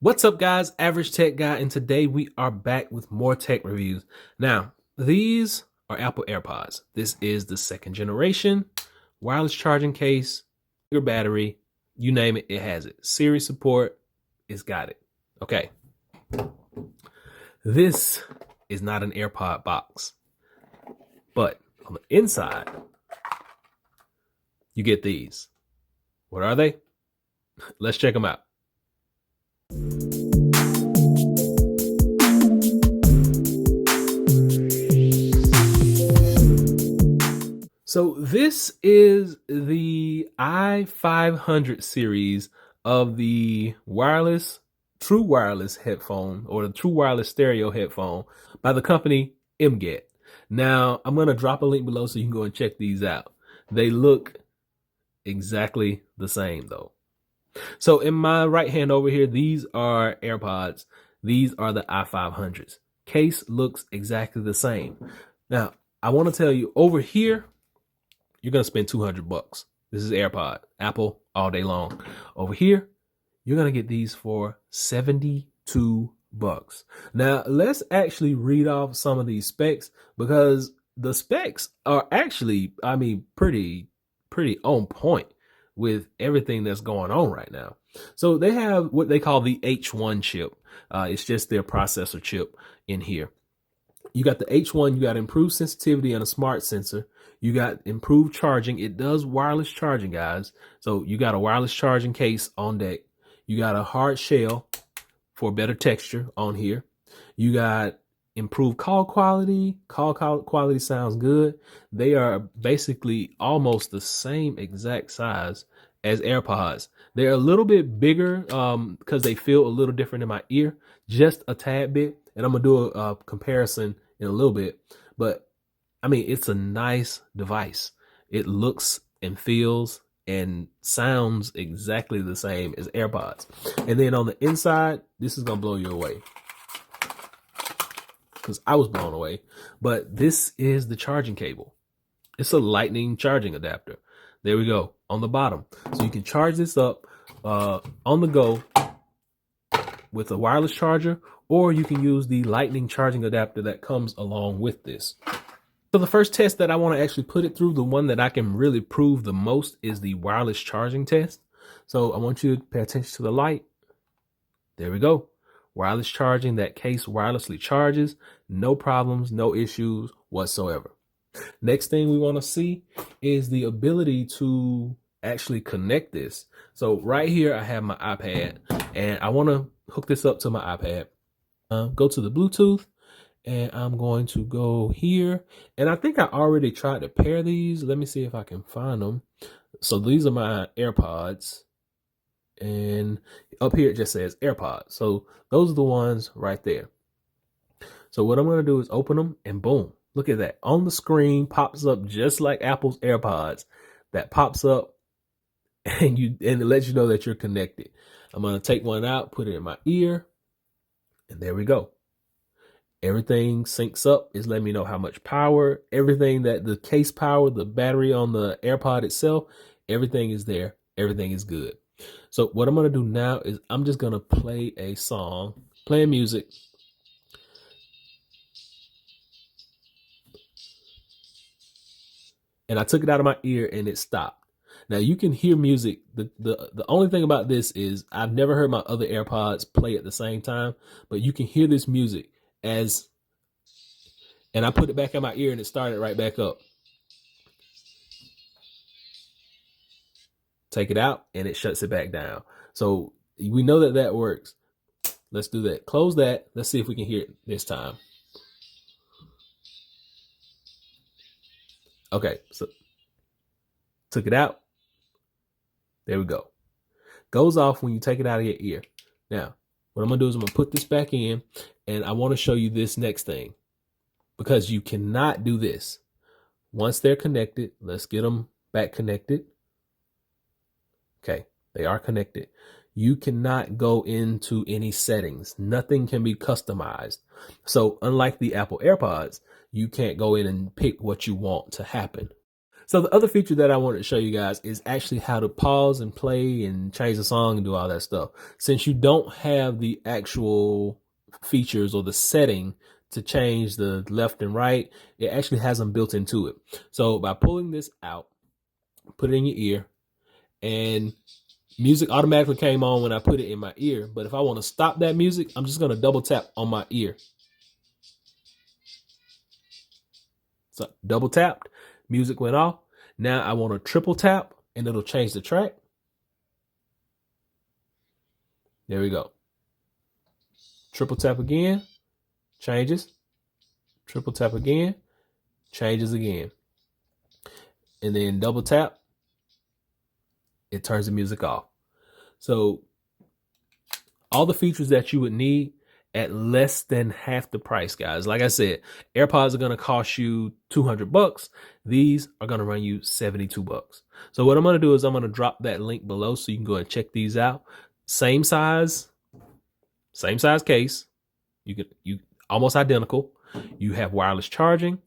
What's up, guys? Average Tech Guy, and today we are back with more tech reviews. Now, these are Apple Airpods. This is the second generation, wireless charging case, bigger battery, you name it, it has it. Siri support, it's got it. Okay. This is not an AirPod box, but on the inside, you get these. What are they? Let's check them out. So this is the i-500 series of the true wireless headphone, or the true wireless stereo headphone by the company MGET. Now, I'm going to drop a link below so you can go and check these out. They look exactly the same though. So in my right hand over here, these are AirPods. These are the i-500s. Case looks exactly the same. Now, I want to tell you over here, you're going to spend $200. This is AirPod, Apple all day long. Over here, you're going to get these for $72. Now, let's actually read off some of these specs, because the specs are actually, pretty on point with everything that's going on right now. So they have what they call the H1 chip. It's just their processor chip in here. You got the H1, you got improved sensitivity and a smart sensor. You got improved charging. It does wireless charging, guys. So you got a wireless charging case on deck. You got a hard shell for better texture on here. You got improved call quality. Call quality sounds good. They are basically almost the same exact size as AirPods. They're a little bit bigger because they feel a little different in my ear, just a tad bit. And I'm going to do a comparison in a little bit. But it's a nice device. It looks and feels and sounds exactly the same as AirPods. And then on the inside, this is going to blow you away, because I was blown away. But this is the charging cable. It's a lightning charging adapter. There we go on the bottom. So you can charge this up on the go with a wireless charger, or you can use the lightning charging adapter that comes along with this. So the first test that I want to actually put it through, the one that I can really prove the most, is the wireless charging test. So I want you to pay attention to the light. There we go. Wireless charging, that case wirelessly charges. No problems, no issues whatsoever. Next thing we want to see is the ability to actually connect this. So right here, I have my iPad, and I want to hook this up to my iPad. Go to the Bluetooth, and I'm going to go here. And I think I already tried to pair these. Let me see if I can find them. So these are my AirPods. And up here, it just says AirPods. So those are the ones right there. So what I'm going to do is open them, and boom, look at that. On the screen, pops up just like Apple's AirPods. That pops up, and it lets you know that you're connected. I'm going to take one out, put it in my ear, and there we go. Everything syncs up. It's letting me know how much power, everything that the case power, the battery on the AirPod itself, everything is there. Everything is good. So what I'm going to do now is I'm just going to play a song, playing music. And I took it out of my ear and it stopped. Now you can hear music. The only thing about this is I've never heard my other AirPods play at the same time, but you can hear this music and I put it back in my ear and it started right back up. Take it out and it shuts it back down. So we know that that works. Let's do that. Close that. Let's see if we can hear it this time. Okay, so took it out. There we go. Goes off when you take it out of your ear. Now, what I'm going to do is I'm going to put this back in, and I want to show you this next thing, because you cannot do this. Once they're connected, let's get them back connected. Okay, they are connected. You cannot go into any settings. Nothing can be customized. So unlike the Apple AirPods, you can't go in and pick what you want to happen. So the other feature that I wanted to show you guys is actually how to pause and play and change the song and do all that stuff. Since you don't have the actual features or the setting to change the left and right, it actually has them built into it. So by pulling this out, put it in your ear, and music automatically came on when I put it in my ear. But if I want to stop that music, I'm just going to double tap on my ear. So double tapped, music went off. Now I want to triple tap and it'll change the track. There we go. Triple tap again, changes. Triple tap again, changes again. And then double tap, it turns the music off. So all the features that you would need at less than half the price, guys. Like I said, AirPods are going to cost you $200. These are going to run you $72. So what I'm going to do is I'm going to drop that link below so you can go and check these out. Same size case. You almost identical. You have wireless charging.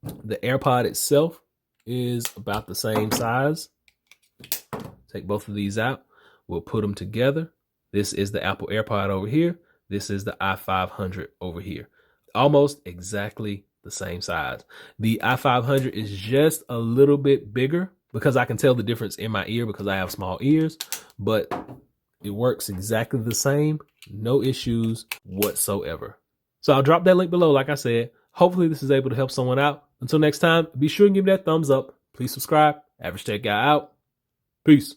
The AirPod itself is about the same size. Take both of these out. We'll put them together. This is the Apple AirPod over here. This is the i-500 over here. Almost exactly the same size. The i-500 is just a little bit bigger because I can tell the difference in my ear because I have small ears, but it works exactly the same. No issues whatsoever. So I'll drop that link below, like I said. Hopefully this is able to help someone out. Until next time, be sure and give me that thumbs up. Please subscribe. Average Tech Guy out. Peace.